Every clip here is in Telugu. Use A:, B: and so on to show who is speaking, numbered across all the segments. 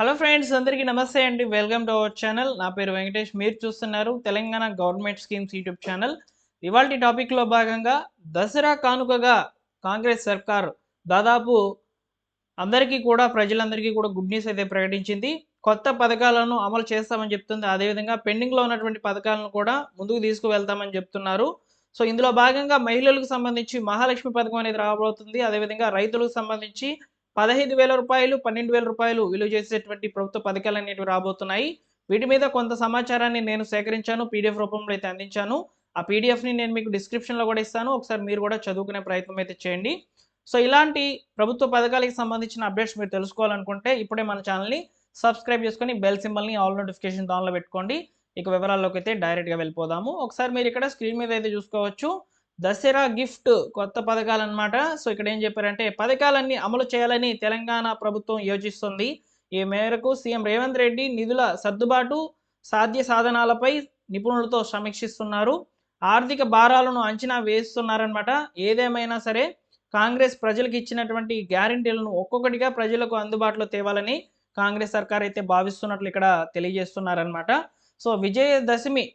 A: హలో ఫ్రెండ్స్, అందరికీ నమస్తే అండి. Welcome to our channel. నా పేరు వెంకటేష్. మీరు చూస్తున్నారు Telangana government schemes YouTube channel. ఇవాల్టి టాపిక్లో భాగంగా దసరా కానుకగా కాంగ్రెస్ సర్కార్ దాదాపు అందరికీ కూడా ప్రజలందరికీ కూడా గుడ్ న్యూస్ అయితే ప్రకటించింది. కొత్త పథకాలను అమలు చేస్తామని చెప్తుంది. అదేవిధంగా పెండింగ్లో ఉన్నటువంటి పథకాలను కూడా ముందుకు తీసుకువెళ్తామని చెప్తున్నారు. సో ఇందులో భాగంగా మహిళలకు సంబంధించి మహాలక్ష్మి పథకం అనేది రాబోతుంది. అదేవిధంగా రైతులకు సంబంధించి రూ. 15,000, రూ. 12,000 విలువ చేసేటువంటి ప్రభుత్వ పథకాలు అనేవి రాబోతున్నాయి. వీటి మీద కొంత సమాచారాన్ని నేను సేకరించాను. పీడిఎఫ్ రూపంలో అయితే అందించాను. ఆ పీడిఎఫ్ని నేను మీకు డిస్క్రిప్షన్లో కూడా ఇస్తాను. ఒకసారి మీరు కూడా చదువుకునే ప్రయత్నం అయితే చేయండి. సో ఇలాంటి ప్రభుత్వ పథకాలకు సంబంధించిన అప్డేట్స్ మీరు తెలుసుకోవాలనుకుంటే ఇప్పుడే మన ఛానల్ని సబ్స్క్రైబ్ చేసుకొని బెల్ సింబల్ని ఆల్ నోటిఫికేషన్ ఆన్లో పెట్టుకోండి. ఇక వివరాల్లోకి అయితే డైరెక్ట్గా వెళ్ళిపోదాము. ఒకసారి మీరు ఇక్కడ స్క్రీన్ మీద అయితే చూసుకోవచ్చు. దసరా గిఫ్ట్ కొత్త పథకాలన్నమాట. సో ఇక్కడ ఏం చెప్పారంటే పథకాలన్నీ అమలు చేయాలని తెలంగాణ ప్రభుత్వం యోచిస్తుంది. ఈ మేరకు సీఎం రేవంత్ రెడ్డి నిధుల సర్దుబాటు, సాధ్య సాధనాలపై నిపుణులతో సమీక్షిస్తున్నారు. ఆర్థిక భారాలను అంచనా వేస్తున్నారనమాట. ఏదేమైనా సరే కాంగ్రెస్ ప్రజలకు ఇచ్చినటువంటి గ్యారెంటీలను ఒక్కొక్కటిగా ప్రజలకు అందుబాటులో తేవాలని కాంగ్రెస్ సర్కార్ అయితే భావిస్తున్నట్లు ఇక్కడ తెలియజేస్తున్నారనమాట. సో విజయదశమి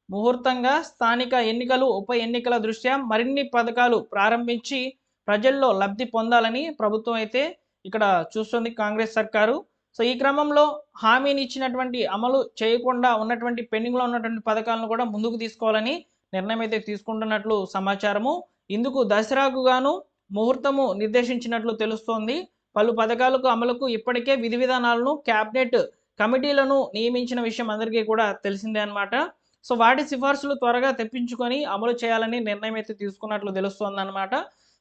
A: ముహూర్తంగా స్థానిక ఎన్నికలు, ఉప ఎన్నికల దృష్ట్యా మరిన్ని పథకాలు ప్రారంభించి ప్రజల్లో లబ్ధి పొందాలని ప్రభుత్వం అయితే ఇక్కడ చూస్తుంది కాంగ్రెస్ సర్కారు. సో ఈ క్రమంలో హామీని ఇచ్చినటువంటి అమలు చేయకుండా ఉన్నటువంటి పెండింగ్లో ఉన్నటువంటి పథకాలను కూడా ముందుకు తీసుకోవాలని నిర్ణయం అయితే తీసుకుంటున్నట్లు సమాచారము. ఇందుకు దసరాకు గాను ముహూర్తము నిర్దేశించినట్లు తెలుస్తోంది. పలు పథకాలకు అమలుకు ఇప్పటికే విధి విధానాలను క్యాబినెట్ కమిటీలను నియమించిన విషయం అందరికీ కూడా తెలిసిందే అనమాట. సో వాటి సిఫార్సులు త్వరగా తెప్పించుకొని అమలు చేయాలని నిర్ణయం అయితే తీసుకున్నట్లు తెలుస్తోంది అనమాట.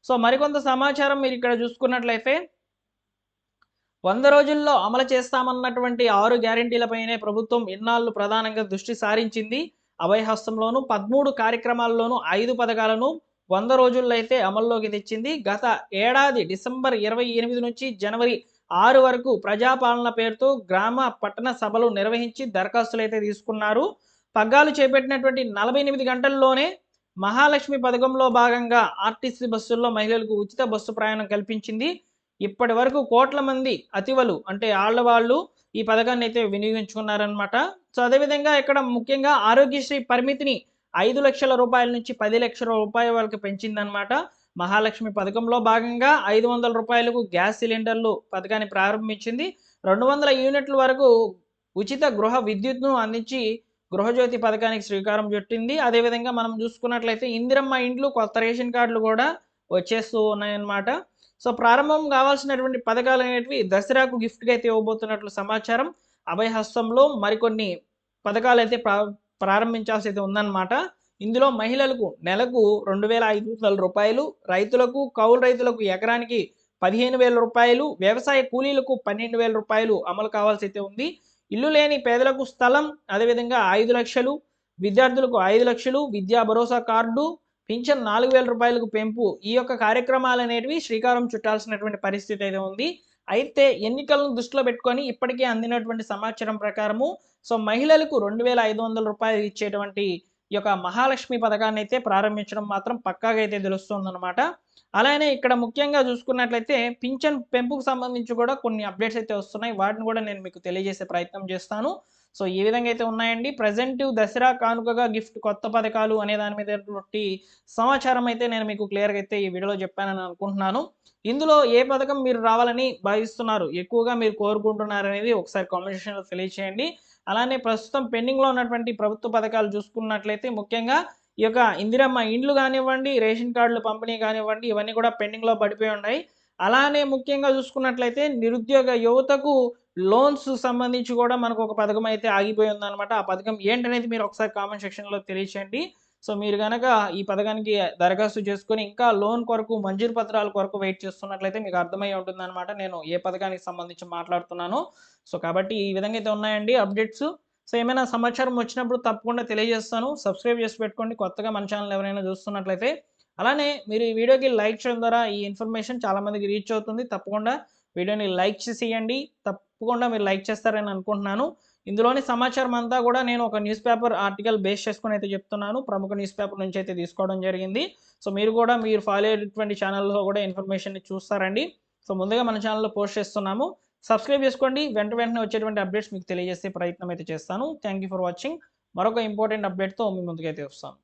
A: సో మరికొంత సమాచారం మీరు ఇక్కడ చూసుకున్నట్లయితే 100 రోజుల్లో అమలు చేస్తామన్నటువంటి 6 గ్యారెంటీలపైనే ప్రభుత్వం ఇన్నాళ్ళు ప్రధానంగా దృష్టి సారించింది. అభయహస్తంలోను 13 కార్యక్రమాల్లోనూ 5 పథకాలను 100 రోజుల్లో అయితే అమల్లోకి తెచ్చింది. గత ఏడాది డిసెంబర్ 28 నుంచి జనవరి 6 వరకు ప్రజాపాలన పేరుతో గ్రామ పట్టణ సభలు నిర్వహించి దరఖాస్తులు అయితే తీసుకున్నారు. పగ్గాలు చేపట్టినటువంటి 48 గంటల్లోనే మహాలక్ష్మి పథకంలో భాగంగా ఆర్టీసీ బస్సుల్లో మహిళలకు ఉచిత బస్సు ప్రయాణం కల్పించింది. ఇప్పటి వరకు కోట్ల మంది అతివలు అంటే ఆళ్లవాళ్ళు ఈ పథకాన్ని అయితే వినియోగించుకున్నారనమాట. సో అదేవిధంగా ఇక్కడ ముఖ్యంగా ఆరోగ్యశ్రీ పరిమితిని 5 లక్షల రూపాయల నుంచి 10 లక్షల రూపాయల వరకు పెంచిందనమాట. మహాలక్ష్మి పథకంలో భాగంగా 500 రూపాయలకు గ్యాస్ సిలిండర్లు పథకాన్ని ప్రారంభించింది. 200 యూనిట్ల వరకు ఉచిత గృహ విద్యుత్ను అందించి గృహజ్యోతి పథకానికి శ్రీకారం చుట్టింది. అదేవిధంగా మనం చూసుకున్నట్లయితే ఇందిరమ్మ ఇండ్లు, కొత్త రేషన్ కార్డులు కూడా వచ్చేస్తూ ఉన్నాయన్నమాట. సో ప్రారంభం కావాల్సినటువంటి పథకాలు అనేటివి దసరాకు గిఫ్ట్గా అయితే ఇవ్వబోతున్నట్లు సమాచారం. అభయహస్తంలో మరికొన్ని పథకాలు అయితే ప్రారంభించాల్సి అయితే ఉందన్నమాట. ఇందులో మహిళలకు నెలకు 2,500 రూపాయలు, రైతులకు కౌలు రైతులకు ఎకరానికి 15,000 రూపాయలు, వ్యవసాయ కూలీలకు 12,000 రూపాయలు అమలు కావాల్సి అయితే ఉంది. ఇల్లు లేని పేదలకు స్థలం, అదేవిధంగా 5 లక్షలు, విద్యార్థులకు 5 లక్షలు, విద్యా భరోసా కార్డు, పింఛన్ 4,000 రూపాయలకు పెంపు, ఈ యొక్క కార్యక్రమాలు అనేటివి శ్రీకారం చుట్టాల్సినటువంటి పరిస్థితి అయితే ఉంది. అయితే ఎన్నికలను దృష్టిలో పెట్టుకొని ఇప్పటికే అందినటువంటి సమాచారం ప్రకారము సో మహిళలకు 2,500 రూపాయలు ఇచ్చేటువంటి ఈ యొక్క మహాలక్ష్మి పథకాన్ని అయితే ప్రారంభించడం మాత్రం పక్కాగా అయితే తెలుస్తుందన్నమాట. అలానే ఇక్కడ ముఖ్యంగా చూసుకున్నట్లయితే పింఛన్ పెంపుకు సంబంధించి కూడా కొన్ని అప్డేట్స్ అయితే వస్తున్నాయి. వాటిని కూడా నేను మీకు తెలియజేసే ప్రయత్నం చేస్తాను. సో ఈ విధంగా అయితే ఉన్నాయండి. ప్రజెంట్ దసరా కానుకగా గిఫ్ట్ కొత్త పథకాలు అనే దాని మీద సమాచారం అయితే నేను మీకు క్లియర్గా అయితే ఈ వీడియోలో చెప్పానని అనుకుంటున్నాను. ఇందులో ఏ పథకం మీరు రావాలని భావిస్తున్నారు, ఎక్కువగా మీరు కోరుకుంటున్నారు అనేది ఒకసారి కామెంట్ సెక్షన్లో తెలియచేయండి. అలానే ప్రస్తుతం పెండింగ్లో ఉన్నటువంటి ప్రభుత్వ పథకాలు చూసుకున్నట్లయితే ముఖ్యంగా ఈ యొక్క ఇందిరమ్మ ఇండ్లు కానివ్వండి, రేషన్ కార్డుల పంపిణీ కానివ్వండి, ఇవన్నీ కూడా పెండింగ్లో పడిపోయి ఉన్నాయి. అలానే ముఖ్యంగా చూసుకున్నట్లయితే నిరుద్యోగ యువతకు లోన్స్ సంబంధించి కూడా మనకు ఒక పథకం అయితే ఆగిపోయి ఉందన్నమాట. ఆ పథకం ఏంటనేది మీరు ఒకసారి కామెంట్ సెక్షన్లో తెలియచేయండి. సో మీరు కనుక ఈ పథకానికి దరఖాస్తు చేసుకొని ఇంకా లోన్ కొరకు మంజూరు పత్రాల కొరకు వెయిట్ చేస్తున్నట్లయితే మీకు అర్థమై ఉంటుందన్నమాట నేను ఏ పథకానికి సంబంధించి మాట్లాడుతున్నానో. సో కాబట్టి ఈ విధంగా అయితే ఉన్నాయండి అప్డేట్స్. సో ఏమైనా సమాచారం వచ్చినప్పుడు తప్పకుండా తెలియజేస్తాను. సబ్స్క్రైబ్ చేసి పెట్టుకోండి కొత్తగా మన ఛానల్ ఎవరైనా చూస్తున్నట్లయితే. అలానే మీరు ఈ వీడియోకి లైక్ చేయడం ద్వారా ఈ ఇన్ఫర్మేషన్ చాలామందికి రీచ్ అవుతుంది. తప్పకుండా వీడియోని లైక్ చేసేయండి. తప్పకుండా మీరు లైక్ చేస్తారని అనుకుంటున్నాను. ఇందులోని సమాచారం అంతా కూడా నేను ఒక న్యూస్ పేపర్ ఆర్టికల్ బేస్ చేసుకొని అయితే చెప్తున్నాను. ప్రముఖ న్యూస్ పేపర్ నుంచి అయితే తీసుకోవడం జరిగింది. సో మీరు కూడా మీరు ఫాలో అయ్యేటువంటి ఛానల్లో కూడా ఇన్ఫర్మేషన్ని చూస్తారండి. సో ముందుగా మన ఛానల్లో పోస్ట్ చేస్తున్నాము. సబ్స్క్రైబ్ చేసుకోండి. వెంటనే వచ్చేటువంటి అప్డేట్స్ మీకు తెలియజేసే ప్రయత్నం అయితే చేస్తాను. Thank you for watching. మరొక ఇంపార్టెంట్ అప్డేట్తో మీ ముందుకైతే వస్తాను.